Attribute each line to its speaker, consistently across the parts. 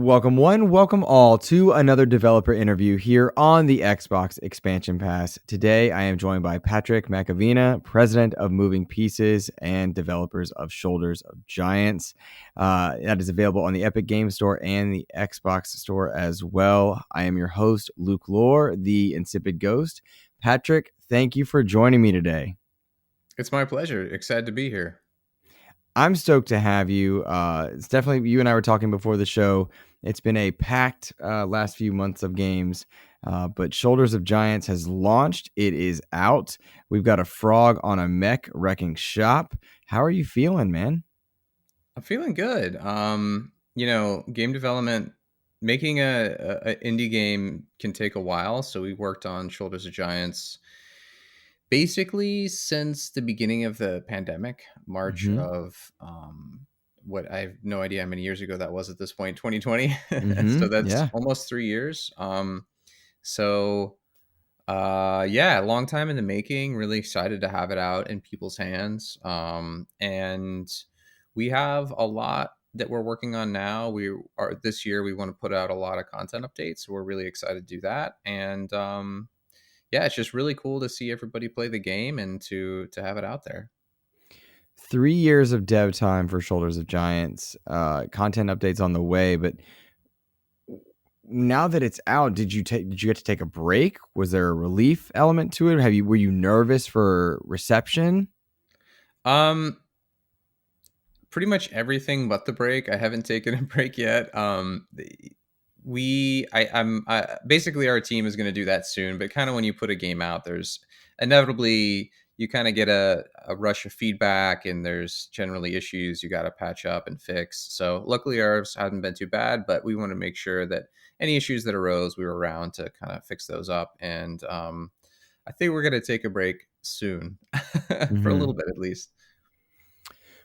Speaker 1: Welcome one, welcome all to another developer interview here on the Xbox Expansion Pass. Today, I am joined by Patrick McAvena, president of Moving Pieces and developers of Shoulders of Giants. That is available on the Epic Game Store and the Xbox Store as well. I am your host, Luke Lore, the Insipid Ghost. Patrick, thank you for joining me today.
Speaker 2: It's my pleasure. Excited to be here.
Speaker 1: I'm stoked to have you. It's definitely, you and I were talking before the show. It's been a packed last few months of games, but Shoulders of Giants has launched. It is out. We've got a frog on a mech wrecking shop. How are you feeling, man?
Speaker 2: I'm feeling good. Game development, making a indie game can take a while. So we worked on Shoulders of Giants basically since the beginning of the pandemic, March
Speaker 1: Mm-hmm.
Speaker 2: of what I have no idea how many years ago that was at this point, 2020.
Speaker 1: Mm-hmm.
Speaker 2: So that's
Speaker 1: Yeah.
Speaker 2: almost 3 years. So yeah, long time in the making. Really excited to have it out in people's hands. And we have a lot that we're working on now. We are this year. We want to put out a lot of content updates. So we're really excited to do that. And yeah, it's just really cool to see everybody play the game and to have it out there.
Speaker 1: 3 years of dev time for Shoulders of Giants. Content updates on the way, but now that it's out, did you get to take a break? Was there a relief element to it? Were you nervous for reception?
Speaker 2: Um, Pretty much everything but the break. I haven't taken a break yet. Basically our team is going to do that soon. But kind of when you put a game out, there's inevitably you kind of get a rush of feedback, and there's generally issues you got to patch up and fix. So luckily ours haven't been too bad, but we want to make sure that any issues that arose, we were around to kind of fix those up. And I think we're going to take a break soon for a
Speaker 1: Mm-hmm.
Speaker 2: little bit at least.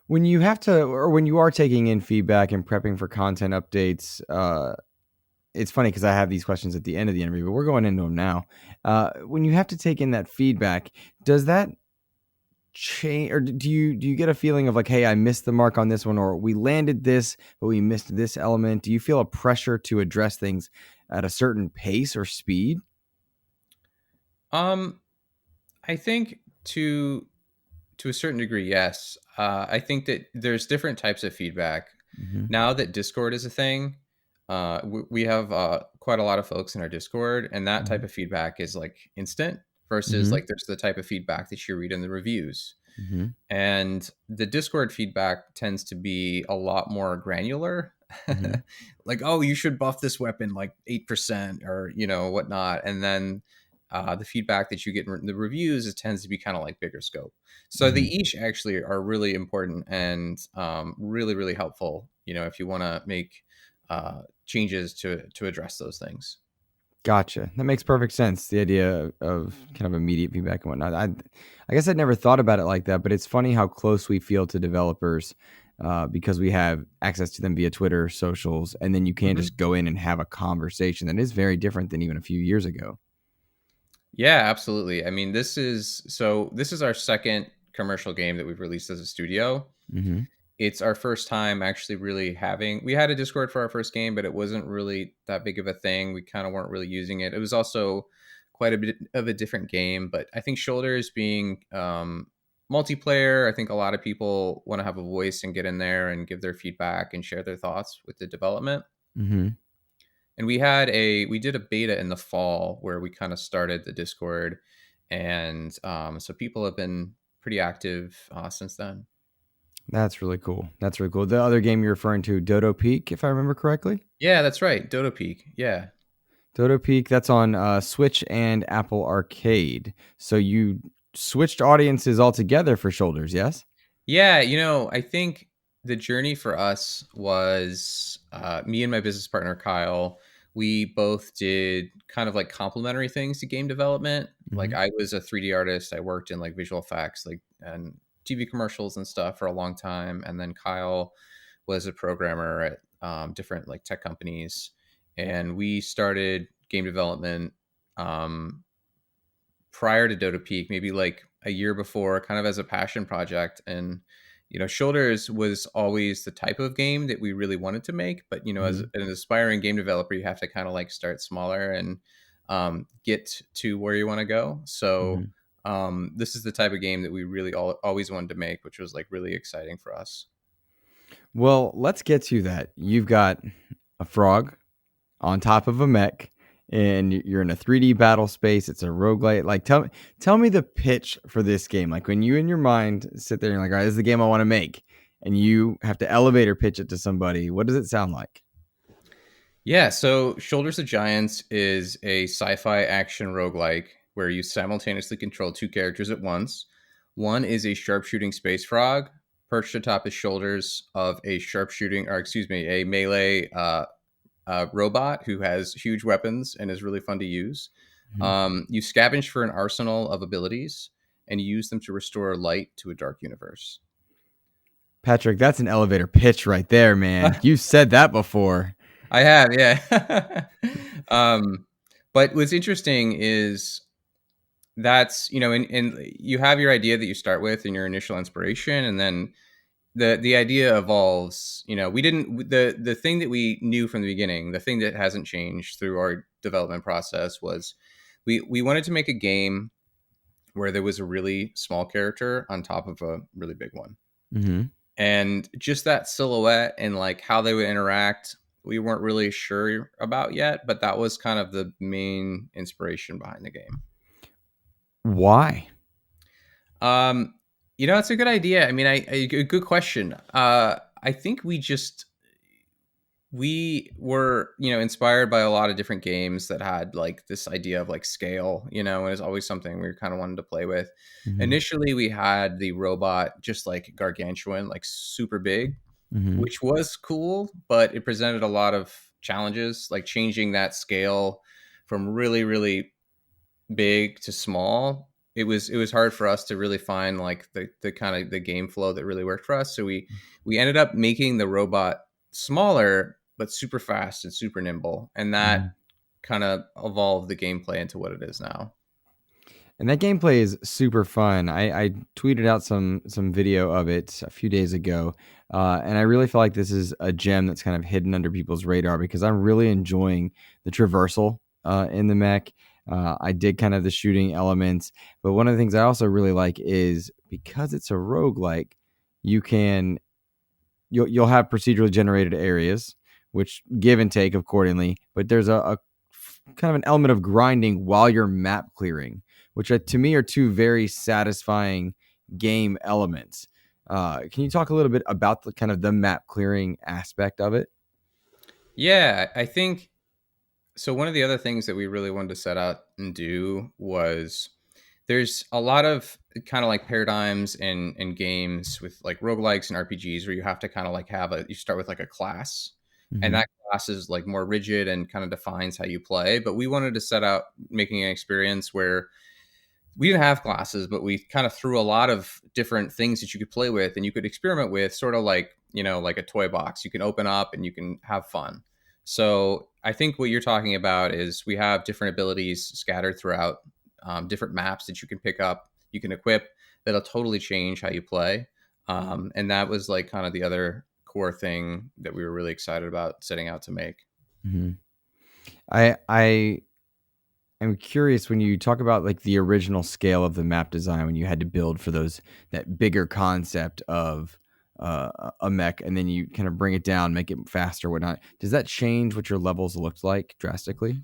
Speaker 1: When you have to, or when you are taking in feedback and prepping for content updates, it's funny because I have these questions at the end of the interview, but we're going into them now. When you have to take in that feedback, does that change, or do you get a feeling of like, hey, I missed the mark on this one, or we landed this, but we missed this element? Do you feel a pressure to address things at a certain pace or speed?
Speaker 2: Um, I think to a certain degree, yes. I think that there's different types of feedback.
Speaker 1: Mm-hmm.
Speaker 2: Now that Discord is a thing, we have quite a lot of folks in our Discord, and that type
Speaker 1: Mm-hmm.
Speaker 2: of feedback is like instant versus
Speaker 1: Mm-hmm.
Speaker 2: like there's the type of feedback that you read in the reviews.
Speaker 1: Mm-hmm.
Speaker 2: And the Discord feedback tends to be a lot more granular.
Speaker 1: Mm-hmm.
Speaker 2: Like, oh, you should buff this weapon like 8% or, whatnot. And then the feedback that you get in the reviews, it tends to be kind of like bigger scope. So the
Speaker 1: Mm-hmm.
Speaker 2: each actually are really important and really, really helpful, if you want to make changes to address those things.
Speaker 1: Gotcha. That makes perfect sense. The idea of kind of immediate feedback and whatnot. I guess I'd never thought about it like that, but it's funny how close we feel to developers because we have access to them via Twitter, socials, and then you can
Speaker 2: Mhm.
Speaker 1: just go in and have a conversation that is very different than even a few years ago.
Speaker 2: Yeah, absolutely. I mean, this is our second commercial game that we've released as a studio.
Speaker 1: Mm-hmm.
Speaker 2: It's our first time actually really having. We had a Discord for our first game, but it wasn't really that big of a thing. We kind of weren't really using it. It was also quite a bit of a different game, but I think Shoulders being multiplayer, I think a lot of people want to have a voice and get in there and give their feedback and share their thoughts with the development.
Speaker 1: Mm-hmm.
Speaker 2: And we did a beta in the fall where we kind of started the Discord, and so people have been pretty active since then.
Speaker 1: That's really cool. That's really cool. The other game you're referring to, Dodo Peak, if I remember correctly.
Speaker 2: Yeah, that's right, Dodo Peak. Yeah,
Speaker 1: Dodo Peak, that's on Switch and Apple Arcade. So you switched audiences altogether for Shoulders, yes?
Speaker 2: yeah. I think the journey for us was me and my business partner Kyle. We both did kind of like complementary things to game development.
Speaker 1: Mm-hmm.
Speaker 2: Like I was a 3D artist. I worked in like visual effects, like and TV commercials and stuff for a long time. And then Kyle was a programmer at different like tech companies, and we started game development um, prior to Dodo Peak, maybe like a year before, kind of as a passion project. And Shoulders was always the type of game that we really wanted to make, but as
Speaker 1: Hmm.
Speaker 2: an aspiring game developer, you have to kind of like start smaller and get to where you want to go. So
Speaker 1: Hmm.
Speaker 2: this is the type of game that we really always wanted to make, which was like really exciting for us.
Speaker 1: Well, let's get to that. You've got a frog on top of a mech, and you're in a 3D battle space. It's a roguelite. Like, tell me the pitch for this game. Like, when you in your mind sit there and you're like, all right, this is the game I want to make, and you have to elevator pitch it to somebody. What does it sound like?
Speaker 2: Yeah, so Shoulders of Giants is a sci-fi action roguelike where you simultaneously control two characters at once. One is a sharpshooting space frog perched atop the shoulders of a sharpshooting, or excuse me, a melee robot who has huge weapons and is really fun to use.
Speaker 1: Mhm.
Speaker 2: You scavenge for an arsenal of abilities and you use them to restore light to a dark universe.
Speaker 1: Patrick, that's an elevator pitch right there, man. You said that before.
Speaker 2: I have, yeah. um, but what's interesting is that's and you have your idea that you start with and your initial inspiration, and then the idea evolves. We didn't the thing that we knew from the beginning, the thing that hasn't changed through our development process was we wanted to make a game where there was a really small character on top of a really big one,
Speaker 1: Hmm.
Speaker 2: and just that silhouette and like how they would interact, we weren't really sure about yet, but that was kind of the main inspiration behind the game.
Speaker 1: Why?
Speaker 2: um it's a good idea. I mean, a good question. I think we were inspired by a lot of different games that had like this idea of like scale, and it's always something we kind of wanted to play with.
Speaker 1: Hmm.
Speaker 2: Initially we had the robot just like gargantuan, like super big,
Speaker 1: Hmm.
Speaker 2: which was cool, but it presented a lot of challenges, like changing that scale from really, really big to small. It was hard for us to really find like the kind of the game flow that really worked for us. So we ended up making the robot smaller but super fast and super nimble, and that
Speaker 1: Hmm.
Speaker 2: kind of evolved the gameplay into what it is now.
Speaker 1: And that gameplay is super fun. I tweeted out some video of it a few days ago, and I really feel like this is a gem that's kind of hidden under people's radar because I'm really enjoying the traversal in the mech. I did kind of the shooting elements, but one of the things I also really like is because it's a roguelike, you can you'll have procedurally generated areas which give and take accordingly, but there's a kind of an element of grinding while you're map clearing, which to me are two very satisfying game elements. Can you talk a little bit about the kind of the map clearing aspect of it?
Speaker 2: Yeah, I think so. One of the other things that we really wanted to set out and do was there's a lot of kind of like paradigms in games with like roguelikes and RPGs where you have to kind of like you start with like a class, and
Speaker 1: Hmm.
Speaker 2: that class is like more rigid and kind of defines how you play. But we wanted to set out making an experience where we didn't have classes, but we kind of threw a lot of different things that you could play with and you could experiment with, sort of like, like a toy box. You can open up and you can have fun. So I think what you're talking about is we have different abilities scattered throughout, different maps that you can pick up, you can equip, that'll totally change how you play. And that was like kind of the other core thing that we were really excited about setting out to make.
Speaker 1: Hmm. I I'm curious when you talk about like the original scale of the map design when you had to build for those that bigger concept of a mech, and then you kind of bring it down, make it faster, whatnot. Does that change what your levels looked like drastically?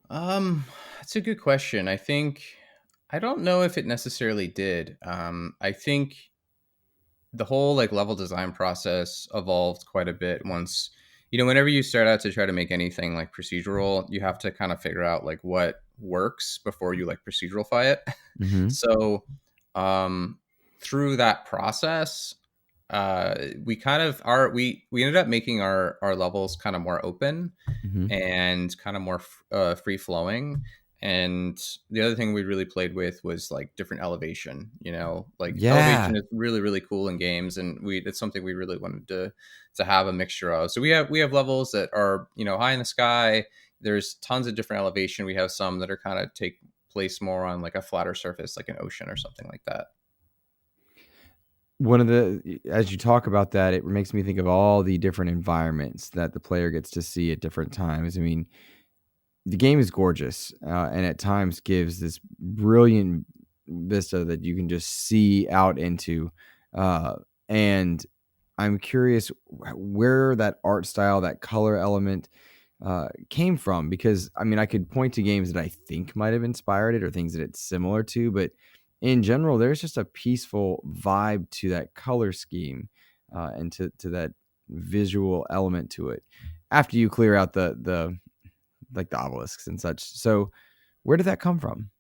Speaker 2: That's a good question. I don't know if it necessarily did. I think the whole like level design process evolved quite a bit once, whenever you start out to try to make anything like procedural, you have to kind of figure out like what works before you like proceduralify it.
Speaker 1: Hmm.
Speaker 2: So, um, through that process, we kind of are we ended up making our levels kind of more open
Speaker 1: Hmm.
Speaker 2: and kind of more free flowing. And the other thing we really played with was like different elevation. Like
Speaker 1: Yeah.
Speaker 2: elevation is really, really cool in games, and it's something we really wanted to have a mixture of. So we have levels that are high in the sky. There's tons of different elevation. We have some that are kind of take place more on like a flatter surface, like an ocean or something like that.
Speaker 1: One of the as you talk about that, it makes me think of all the different environments that the player gets to see at different times. I mean, the game is gorgeous, and at times gives this brilliant vista that you can just see out into. And I'm curious where that art style, that color element, came from. Because I mean, I could point to games that I think might have inspired it or things that it's similar to, but in general, there's just a peaceful vibe to that color scheme, and to that visual element to it. After you clear out the like the obelisks and such. So where did that come from?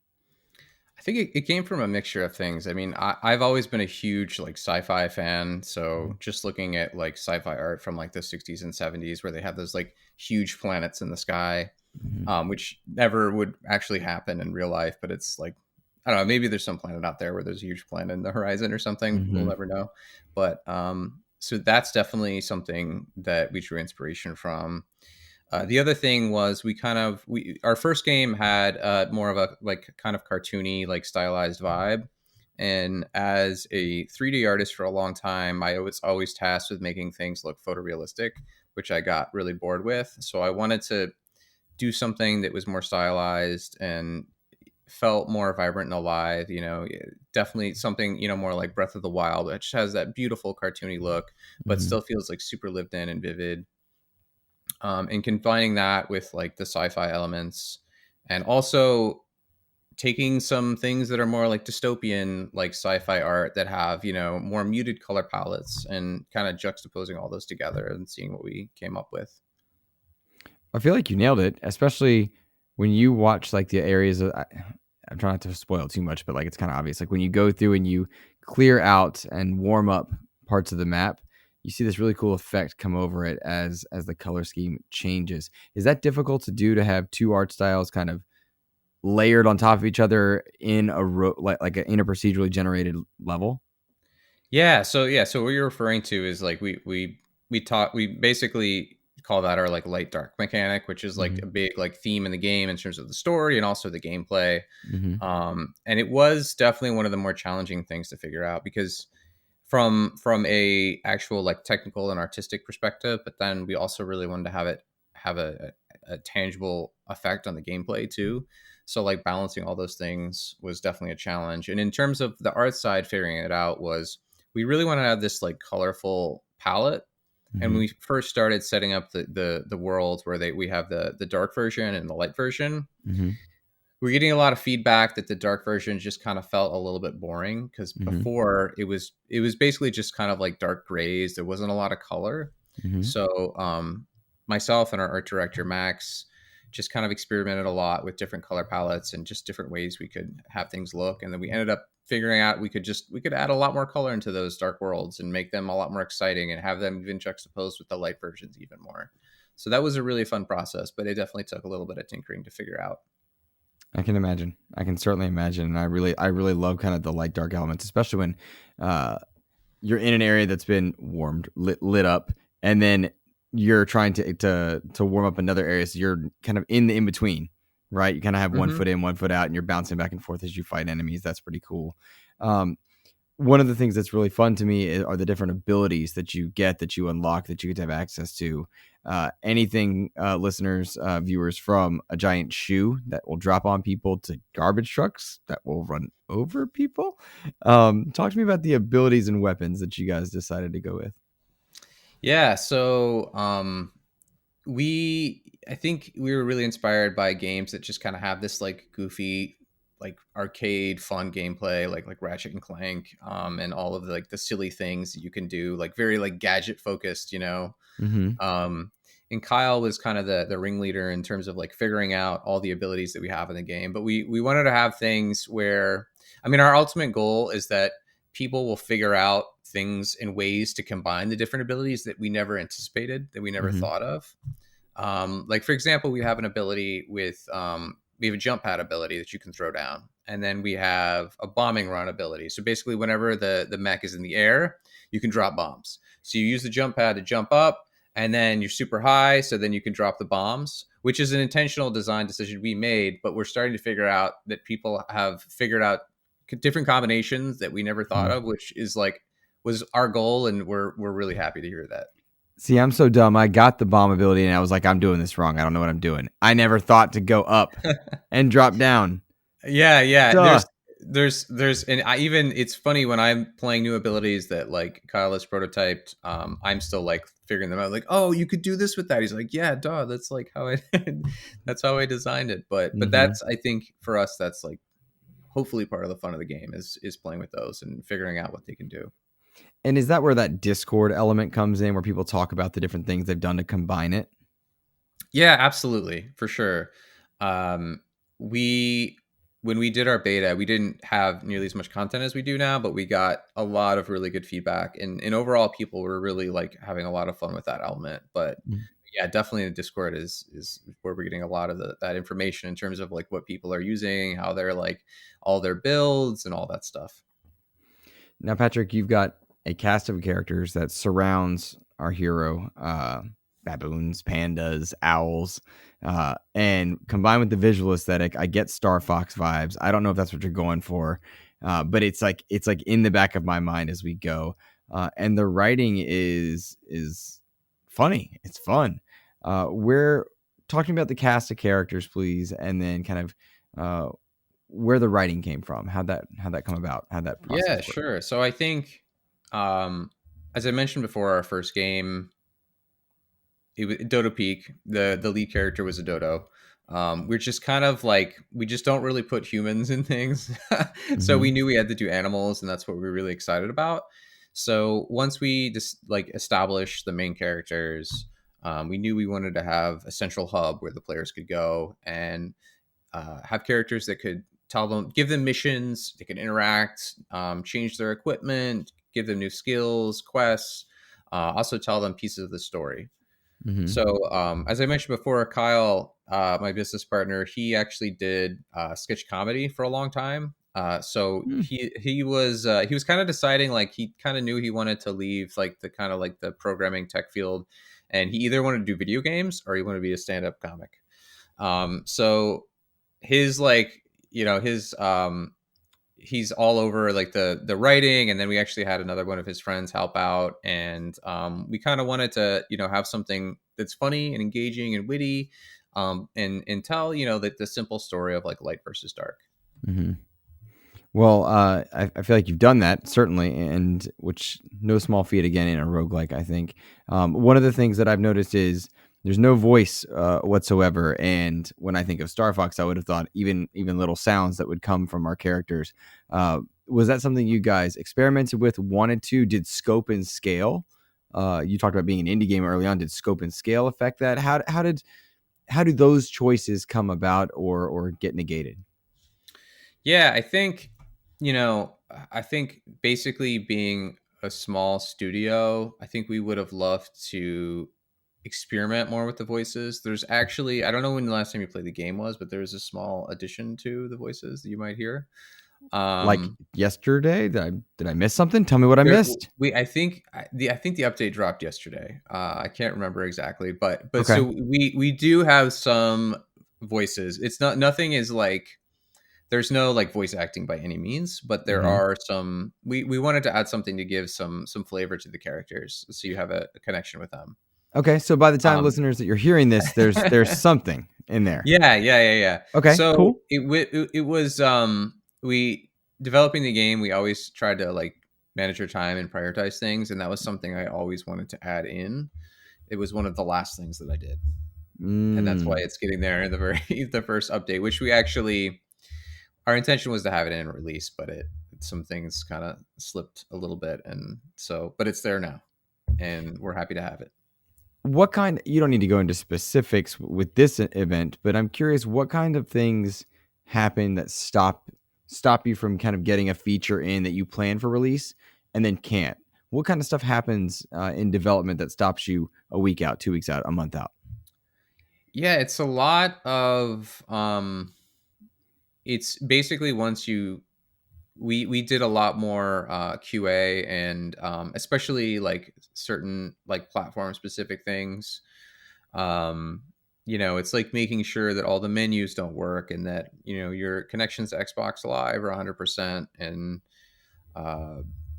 Speaker 2: I think it came from a mixture of things. I mean, I've always been a huge like sci-fi fan. So
Speaker 1: Mhm,
Speaker 2: just looking at like sci-fi art from like the 60s and 70s where they have those like huge planets in the sky,
Speaker 1: mhm,
Speaker 2: which never would actually happen in real life. But it's like, I don't know, maybe there's some planet out there where there's a huge planet in the horizon or something. We'll
Speaker 1: mhm,
Speaker 2: never know. But so that's definitely something that we drew inspiration from. The other thing was we our first game had more of a like kind of cartoony like stylized vibe, and as a 3D artist for a long time, I was always tasked with making things look photorealistic, which I got really bored with. So I wanted to do something that was more stylized and felt more vibrant and alive. Definitely something more like Breath of the Wild, which has that beautiful cartoony look, but
Speaker 1: mhm.
Speaker 2: still feels like super lived in and vivid, and combining that with like the sci-fi elements, and also taking some things that are more like dystopian like sci-fi art that have more muted color palettes, and kind of juxtaposing all those together and seeing what we came up with.
Speaker 1: I feel like you nailed it, especially when you watch like the areas of I'm trying not to spoil too much, but like it's kind of obvious. Like when you go through and you clear out and warm up parts of the map, you see this really cool effect come over it as the color scheme changes. Is that difficult to do to have two art styles kind of layered on top of each other in in a procedurally generated level?
Speaker 2: Yeah, so what you're referring to is like we basically call that our like light dark mechanic, which is like
Speaker 1: Mhm,
Speaker 2: a big like theme in the game in terms of the story and also the gameplay.
Speaker 1: mhm,
Speaker 2: And it was definitely one of the more challenging things to figure out, because from a actual like technical and artistic perspective, but then we also really wanted to have a tangible effect on the gameplay too. So like balancing all those things was definitely a challenge. And in terms of the art side, figuring it out was we really want to have this like colorful palette. And when
Speaker 1: mhm,
Speaker 2: we first started setting up the world where we have the dark version and the light version,
Speaker 1: mhm,
Speaker 2: we're getting a lot of feedback that the dark version just kind of felt a little bit boring, because
Speaker 1: mhm,
Speaker 2: before it was basically just kind of like dark grays. There wasn't a lot of color.
Speaker 1: mhm.
Speaker 2: So myself and our art director Max just kind of experimented a lot with different color palettes and just different ways we could have things look, and then we ended up figuring out we could add a lot more color into those dark worlds and make them a lot more exciting and have them even juxtaposed with the light versions even more. So that was a really fun process, but it definitely took a little bit of tinkering to figure out.
Speaker 1: I can imagine. I can certainly imagine, and I really love kind of the light dark elements, especially when uh, you're in an area that's been warmed, lit up, and then you're trying to warm up another area. So you're kind of in the in between, right? You kind of have one
Speaker 2: Hmm.
Speaker 1: foot in, one foot out, and you're bouncing back and forth as you fight enemies. That's pretty cool. Um, One of the things that's really fun to me are the different abilities that you get, that you unlock, that you get to have access to. Anything, listeners, viewers, from a giant shoe that will drop on people to garbage trucks that will run over people. Talk to me about the abilities and weapons that you guys decided to go with.
Speaker 2: Yeah, so I think we were really inspired by games that just kind of have this like goofy, like arcade fun gameplay, like Ratchet and Clank, and all of the, like the silly things that you can do, like very like gadget focused.
Speaker 1: Hmm.
Speaker 2: Um, and Kyle was kind of the ringleader in terms of like figuring out all the abilities that we have in the game. But we wanted to have things where, I mean, our ultimate goal is that people will figure out things and ways to combine the different abilities that we never anticipated, that we never
Speaker 1: Hmm.
Speaker 2: thought of. Like for example, we have an ability with we have a jump pad ability that you can throw down, and then we have a bombing run ability. So basically, whenever the mech is in the air, you can drop bombs. So you use the jump pad to jump up, and then you're super high, so then you can drop the bombs, which is an intentional design decision we made. But we're starting to figure out that people have figured out different combinations that we never thought of, which is like was our goal, and we're really happy to hear that.
Speaker 1: See, I'm so dumb. I got the bomb ability and I was like, I'm doing this wrong. I don't know what I'm doing. I never thought to go up and drop down.
Speaker 2: Yeah, yeah.
Speaker 1: Duh.
Speaker 2: And I even it's funny when I'm playing new abilities that like Kyle has prototyped. I'm still like figuring them out. Like, oh, you could do this with that. He's like, yeah, duh. That's like how I that's how I designed it. But
Speaker 1: Hmm.
Speaker 2: that's I think for us that's like hopefully part of the fun of the game is playing with those and figuring out what they can do.
Speaker 1: And is that where that Discord element comes in, where people talk about the different things they've done to combine it?
Speaker 2: Yeah, absolutely, for sure. Um, we when we did our beta, we didn't have nearly as much content as we do now, but we got a lot of really good feedback, and overall, people were really like having a lot of fun with that element. But
Speaker 1: Mm.
Speaker 2: yeah, definitely the Discord is where we're getting a lot of that information in terms of like what people are using, how they're like all their builds and all that stuff.
Speaker 1: Now, Patrick, you've got a cast of characters that surrounds our hero, baboons, pandas, owls, and combined with the visual aesthetic, I get Star Fox vibes. I don't know if that's what you're going for, but it's like in the back of my mind as we go. And the writing is funny. It's fun. We're talking about the cast of characters, please, and then kind of where the writing came from, how'd that come about, how'd that
Speaker 2: Yeah,
Speaker 1: process work.
Speaker 2: sure. So I think, um, as I mentioned before, our first game it was Dodo Peak. The lead character was a dodo. We're just kind of like we just don't really put humans in things, so
Speaker 1: Hmm.
Speaker 2: we knew we had to do animals, and that's what we were really excited about. So once we just like established the main characters, we knew we wanted to have a central hub where the players could go and have characters that could give them missions, they could interact, change their equipment, give them new skills, quests, also tell them pieces of the story.
Speaker 1: Hmm.
Speaker 2: So, as I mentioned before, Kyle, my business partner, he actually did sketch comedy for a long time. So he was kind of deciding like he kind of knew he wanted to leave like the kind of like the programming tech field, and he either wanted to do video games or he wanted to be a stand up comic. So his like his he's all over like the writing, and then we actually had another one of his friends help out, and we kind of wanted to have something that's funny and engaging and witty, and tell the simple story of like light versus dark.
Speaker 1: Hmm. Well, I feel like you've done that certainly, and which no small feat again in a roguelike, I think. One of the things that I've noticed is there's no voice whatsoever, and when I think of Star Fox, I would have thought even little sounds that would come from our characters. Was that something you guys experimented with, wanted to, did scope and scale? You talked about being an indie game early on. Did scope and scale affect that? How do those choices come about or get negated?
Speaker 2: Yeah, I think basically being a small studio, I think we would have loved to experiment more with the voices. There's actually, I don't know when the last time you played the game was, but there's a small addition to the voices that you might hear.
Speaker 1: Like
Speaker 2: Um,
Speaker 1: yesterday? Did I miss something? Tell me what I
Speaker 2: there,
Speaker 1: missed.
Speaker 2: we I think the update dropped yesterday. I can't remember exactly, but
Speaker 1: Okay.
Speaker 2: so we do have some voices. It's not nothing is like there's no like voice acting by any means, but there
Speaker 1: Hmm.
Speaker 2: are some. We wanted to add something to give some flavor to the characters, so you have a connection with them.
Speaker 1: Okay. So by the time
Speaker 2: Um,
Speaker 1: listeners that you're hearing this, there's something in there.
Speaker 2: yeah.
Speaker 1: Okay.
Speaker 2: So
Speaker 1: Cool.
Speaker 2: it was we developing the game. We always tried to like manage our time and prioritize things, and that was something I always wanted to add in. It was one of the last things that I did, and that's why
Speaker 1: Mm.
Speaker 2: it's getting there in the very the first update, which we actually our intention was to have it in release, but some things kind of slipped a little bit, and so but it's there now, and we're happy to have it.
Speaker 1: What kind? You don't need to go into specifics with this event, but I'm curious what kind of things happen that stop you from kind of getting a feature in that you plan for release and then can't. What kind of stuff happens in development that stops you a week out, 2 weeks out, a month out?
Speaker 2: Yeah, it's a lot of it's basically once you we did a lot more QA and especially like certain like platform specific things. Um, it's like making sure that all the menus don't work and that your connections to Xbox Live are 100%, and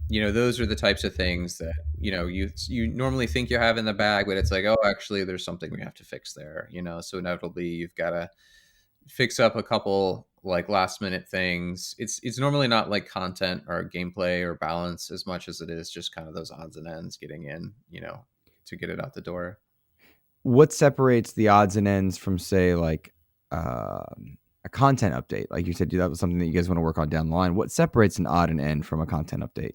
Speaker 2: those are the types of things that you normally think you have in the bag, but it's like, oh, actually, there's something we have to fix there. So inevitably, you've got to fix up a couple like last minute things. It's normally not like content or gameplay or balance as much as it is just kind of those odds and ends getting in, to get it out the door.
Speaker 1: What separates the odds and ends from, say, like a content update? Like you said, that was something that you guys want to work on down the line. What separates an odd and end from a content update?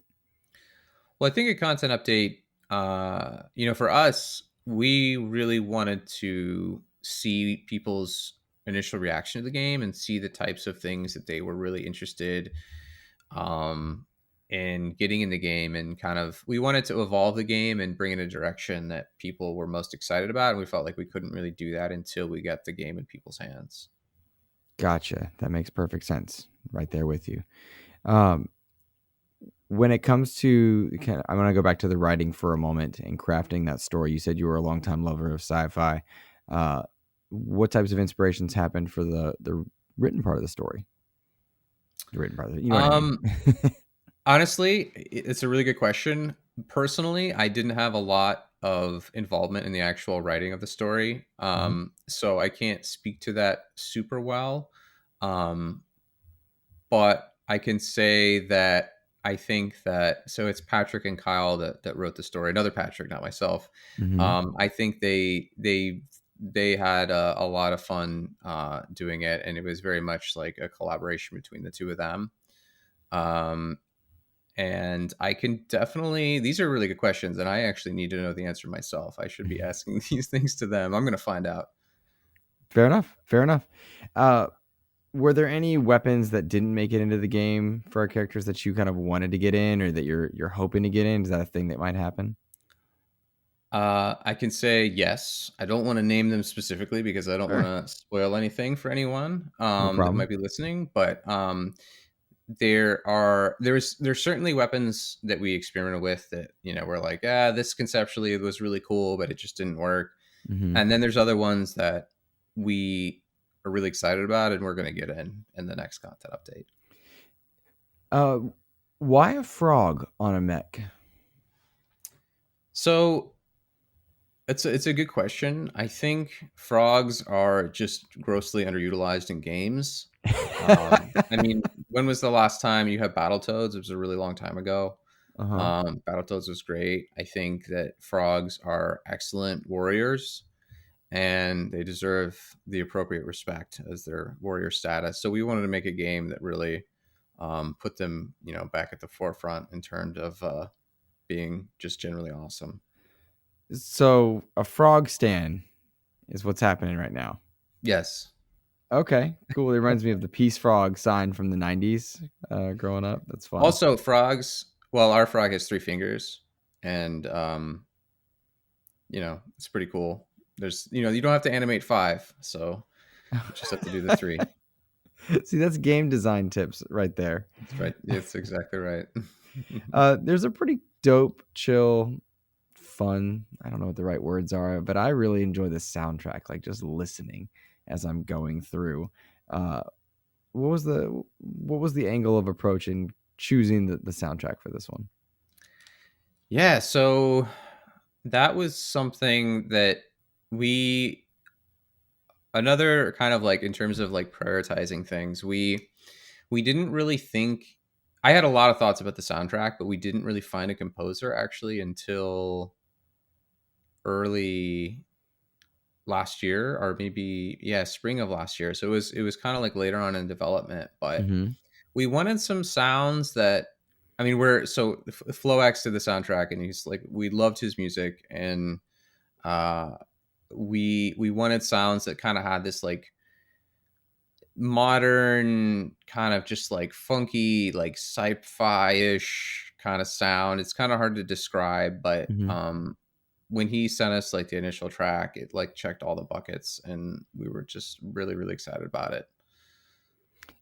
Speaker 2: Well, I think a content update, for us, we really wanted to see people's initial reaction to the game and see the types of things that they were really interested um, in getting in the game, and kind of we wanted to evolve the game and bring in a direction that people were most excited about. And we felt like we couldn't really do that until we got the game in people's hands.
Speaker 1: Gotcha. That makes perfect sense. Right there with you. Um, when it comes to, I want to go back to the writing for a moment and crafting that story. You said you were a longtime lover of sci-fi. Uh, what types of inspirations happened for the written part of the story? The written part of it, you know what I mean?
Speaker 2: Um, Honestly, it's a really good question. Personally, I didn't have a lot of involvement in the actual writing of the story,
Speaker 1: Mhm.
Speaker 2: so I can't speak to that super well. Um, but I can say that I think that, so it's Patrick and Kyle that wrote the story. Another Patrick, not myself.
Speaker 1: Mhm.
Speaker 2: I think they had a lot of fun doing it, and it was very much like a collaboration between the two of them. Um, and I can definitely, these are really good questions, and I actually need to know the answer myself. I should be asking these things to them. I'm going to find out.
Speaker 1: Fair enough. Fair enough. Uh, were there any weapons that didn't make it into the game for our characters that you kind of wanted to get in, or that you're hoping to get in? Is that a thing that might happen?
Speaker 2: I can say yes. I don't want to name them specifically because I don't want
Speaker 1: Sure.
Speaker 2: to spoil anything for anyone
Speaker 1: No
Speaker 2: that
Speaker 1: problem.
Speaker 2: might be listening. But there's certainly weapons that we experimented with that we're like, this conceptually was really cool, but it just didn't work.
Speaker 1: Mhm.
Speaker 2: And then there's other ones that we are really excited about, and we're going to get in the next content update.
Speaker 1: Uh, why a frog on a mech?
Speaker 2: So it's a good question. I think frogs are just grossly underutilized in games. I mean, when was the last time you had Battletoads? It was a really long time ago.
Speaker 1: Uh-huh.
Speaker 2: Battletoads was great. I think that frogs are excellent warriors, and they deserve the appropriate respect as their warrior status. So we wanted to make a game that really put them, back at the forefront in terms of being just generally awesome.
Speaker 1: So a frog stand is what's happening right now.
Speaker 2: Yes.
Speaker 1: Okay, cool. It reminds me of the peace frog sign from the 90s growing up. That's fun.
Speaker 2: Also, frogs. Well, our frog has three fingers, and it's pretty cool. There's, you don't have to animate five, so you just have to do the three.
Speaker 1: See, that's game design tips right there.
Speaker 2: That's right. It's exactly right.
Speaker 1: There's a pretty dope, chill, fun. I don't know what the right words are, but I really enjoy the soundtrack, like just listening as I'm going through. Uh, what was the angle of approach in choosing the soundtrack for this one?
Speaker 2: Yeah. So that was something that we another kind of like in terms of like prioritizing things. We didn't really think. I had a lot of thoughts about the soundtrack, but we didn't really find a composer actually until early last year, or maybe, yeah, spring of last year. So it was kind of like later on in development, but
Speaker 1: Hmm.
Speaker 2: we wanted some sounds that, I mean, we're so Flox did the soundtrack, and he's like, we loved his music, and uh we wanted sounds that kind of had this like modern kind of just like funky like sci-fi-ish kind of sound. It's kind of hard to describe, but
Speaker 1: Hmm.
Speaker 2: when he sent us like the initial track, it like checked all the buckets, and we were just really really excited about it.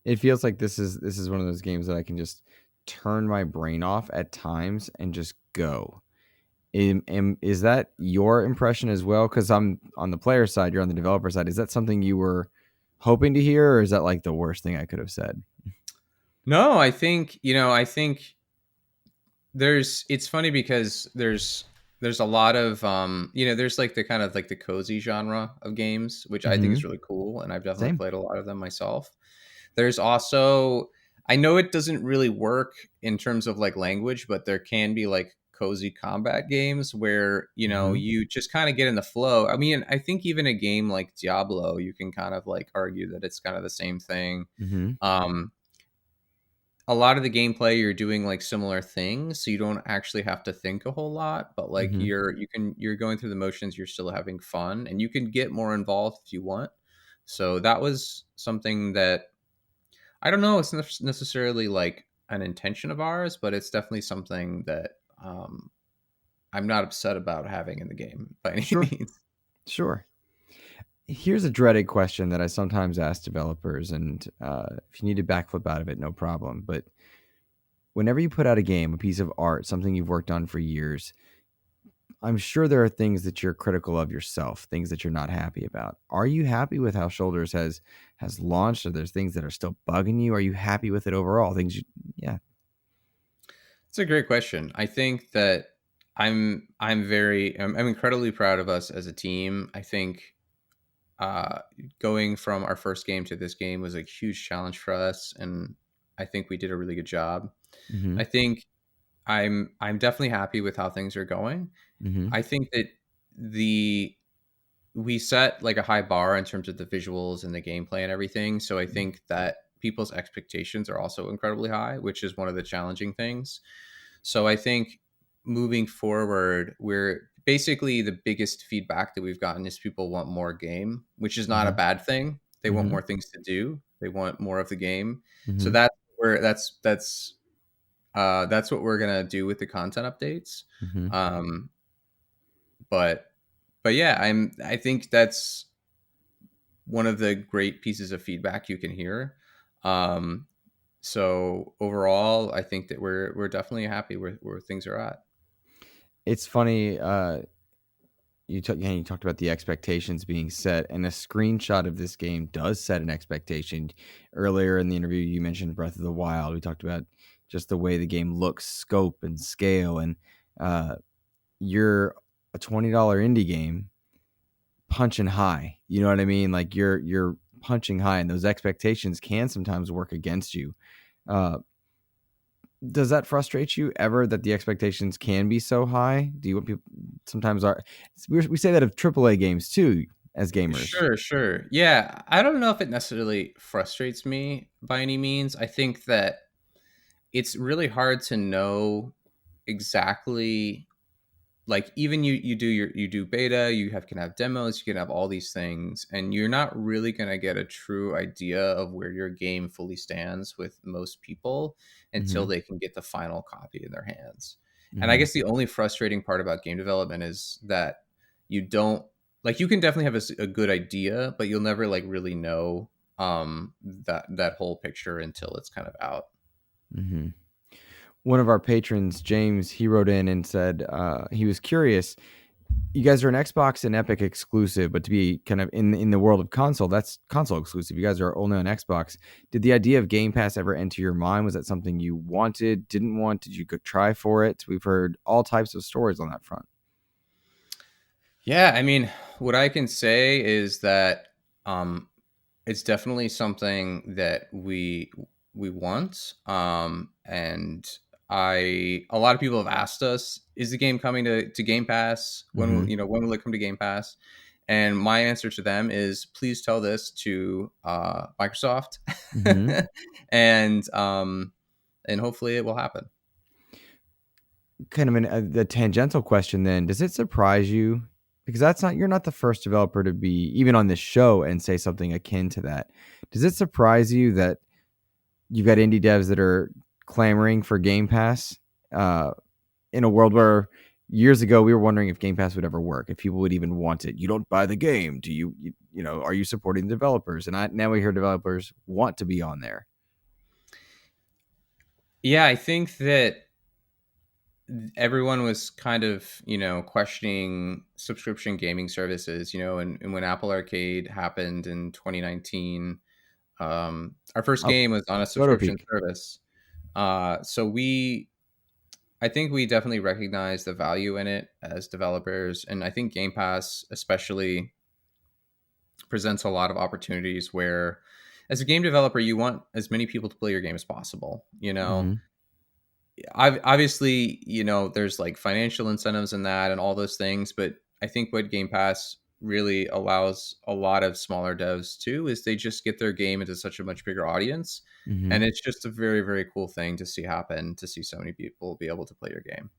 Speaker 1: It feels like this is one of those games that I can just turn my brain off at times and just go. Is that your impression as well? Because I'm on the player side, you're on the developer side. Is that something you were hoping to hear, or is that like the worst thing I could have said?
Speaker 2: No, I think it's funny because there's a lot of there's like the kind of like the cozy genre of games, which I think is
Speaker 1: Mhm.
Speaker 2: really cool, and I've definitely
Speaker 1: Same.
Speaker 2: played a lot of them myself. There's also, I know it doesn't really work in terms of like language, but there can be like cozy combat games where,
Speaker 1: Mhm.
Speaker 2: you just kind of get in the flow. I mean, I think even a game like Diablo, you can kind of like argue that it's kind of the same thing.
Speaker 1: Mhm.
Speaker 2: Um, a lot of the gameplay you're doing like similar things, so you don't actually have to think a whole lot, but like
Speaker 1: Mhm.
Speaker 2: you're going through the motions, you're still having fun, and you can get more involved if you want. So that was something that I don't know, it's necessarily like an intention of ours, but it's definitely something that I'm not upset about having in the game by any
Speaker 1: Sure.
Speaker 2: means.
Speaker 1: Sure. Here's a dreaded question that I sometimes ask developers, and if you need to backflip out of it, no problem. But whenever you put out a game, a piece of art, something you've worked on for years, I'm sure there are things that you're critical of yourself, things that you're not happy about. Are you happy with how Shoulders has launched? Or there's things that are still bugging you? Are you happy with it overall? Things you, yeah.
Speaker 2: It's a great question. I think that I'm incredibly proud of us as a team. I think uh, going from our first game to this game was a huge challenge for us, and I think we did a really good job.
Speaker 1: Mm-hmm.
Speaker 2: I think I'm definitely happy with how things are going.
Speaker 1: Mm-hmm.
Speaker 2: I think that the we set like a high bar in terms of the visuals and the gameplay and everything. So I think that people's expectations are also incredibly high, which is one of the challenging things. So I think moving forward, we're basically the biggest feedback that we've gotten is people want more game, which is not a
Speaker 1: Mm-hmm.
Speaker 2: bad thing. They want
Speaker 1: Mm-hmm.
Speaker 2: more things to do. They want more of the game. So
Speaker 1: Mm-hmm.
Speaker 2: that's where that's what we're gonna do with the content updates.
Speaker 1: Mm-hmm.
Speaker 2: Um, but but yeah, I think that's one of the great pieces of feedback you can hear. Um, so overall, I think that we're definitely happy where things are at.
Speaker 1: It's funny. You talked about the expectations being set, and a screenshot of this game does set an expectation. Earlier in the interview, you mentioned Breath of the Wild. We talked about just the way the game looks, scope, and scale, and uh, you're a $20 indie game punching high. You know what I mean? Like you're punching high, and those expectations can sometimes work against you. Uh, does that frustrate you ever that the expectations can be so high? Do you want people sometimes are we say that of AAA games too as gamers?
Speaker 2: Sure, sure. Yeah, I don't know if it necessarily frustrates me by any means. I think that it's really hard to know exactly, like, even you do beta, can have demos, you can have all these things, and you're not really going to get a true idea of where your game fully stands with most people until
Speaker 1: Mhm.
Speaker 2: they can get the final copy in their hands. And I
Speaker 1: Mhm.
Speaker 2: guess the only frustrating part about game development is that you don't, like, you can definitely have a good idea, but you'll never like really know that whole picture until it's kind of out.
Speaker 1: Mhm. One of our patrons, James, he wrote in and said he was curious. You guys are an Xbox and Epic exclusive, but to be kind of in the world of console, that's console exclusive. You guys are only on Xbox. Did the idea of Game Pass ever enter your mind? Was that something you wanted, didn't want? Did you go try for it? We've heard all types of stories on that front.
Speaker 2: Yeah, I mean, what I can say is that um it's definitely something that we want. And a lot of people have asked us, is the game coming to Game Pass?
Speaker 1: Mm-hmm.
Speaker 2: When will it come to Game Pass? And my answer to them is, please tell this to Microsoft,
Speaker 1: Mm-hmm.
Speaker 2: and hopefully it will happen.
Speaker 1: Kind of the tangential question then, does it surprise you? Because that's not you're not the first developer to be even on this show and say something akin to that. Does it surprise you that you've got indie devs that are clamoring for Game Pass uh, in a world where years ago we were wondering if Game Pass would ever work, if people would even want it? You don't buy the game. Do you are you supporting the developers? And now we hear developers want to be on there.
Speaker 2: Yeah, I think that everyone was kind of, questioning subscription gaming services, and when Apple Arcade happened in 2019, our first
Speaker 1: Oh,
Speaker 2: game was on a
Speaker 1: Dodo
Speaker 2: subscription
Speaker 1: Peak.
Speaker 2: service. So we I think we definitely recognize the value in it as developers, and I think Game Pass especially presents a lot of opportunities where, as a game developer, you want as many people to play your game as possible.
Speaker 1: Hmm.
Speaker 2: Obviously, there's like financial incentives in that and all those things, but I think what Game Pass really allows a lot of smaller devs to is they just get their game into such a much bigger audience.
Speaker 1: Hmm.
Speaker 2: And it's just a very, very cool thing to see happen, to see so many people be able to play your game.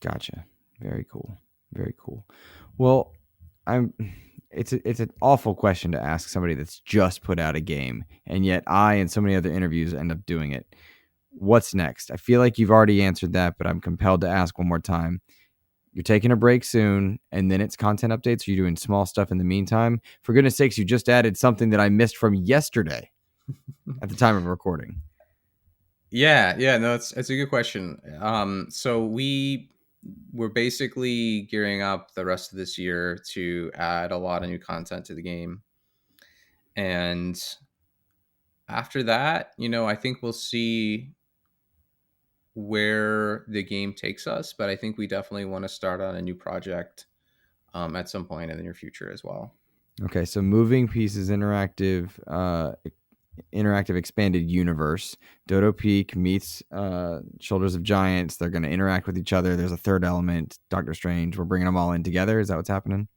Speaker 1: Gotcha. Very cool. Very cool. Well, I'm. It's an awful question to ask somebody that's just put out a game, and yet I and so many other interviews end up doing it. What's next? I feel like you've already answered that, but I'm compelled to ask one more time. You're taking a break soon, and then it's content updates. Are you doing small stuff in the meantime? For goodness sakes, you just added something that I missed from yesterday at the time of recording.
Speaker 2: Yeah, no, it's a good question. So we're basically gearing up the rest of this year to add a lot of new content to the game. And after that, I think we'll see where the game takes us, but I think we definitely want to start on a new project at some point in the near future as well.
Speaker 1: Okay, so moving pieces, interactive expanded universe. Dodo Peak meets Shoulders of Giants. They're going to interact with each other. There's a third element, Doctor Strange. We're bringing them all in together. Is that what's happening?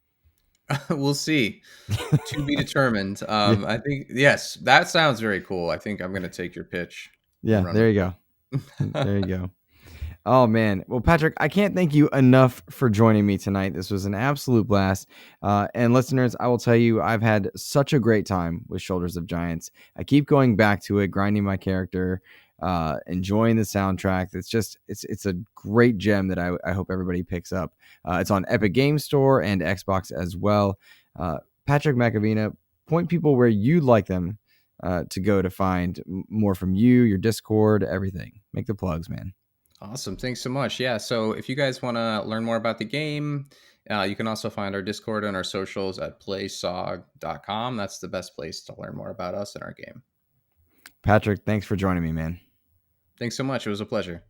Speaker 2: We'll see. To be determined.
Speaker 1: Yeah,
Speaker 2: I think yes, that sounds very cool. I think I'm going to take your pitch and
Speaker 1: yeah.
Speaker 2: run
Speaker 1: There
Speaker 2: with
Speaker 1: you go.
Speaker 2: it.
Speaker 1: There you go. Oh man. Well, Patrick, I can't thank you enough for joining me tonight. This was an absolute blast. And listeners, I will tell you, I've had such a great time with Shoulders of Giants. I keep going back to it, grinding my character, enjoying the soundtrack. It's a great gem that I hope everybody picks up. It's on Epic Game Store and Xbox as well. Patrick McAvena, point people where you'd like them to go to find more from you, your Discord, everything. Make the plugs, man.
Speaker 2: Awesome. Thanks so much. Yeah. So if you guys want to learn more about the game, you can also find our Discord and our socials at playsog.com. That's the best place to learn more about us and our game.
Speaker 1: Patrick, thanks for joining me, man.
Speaker 2: Thanks so much. It was a pleasure.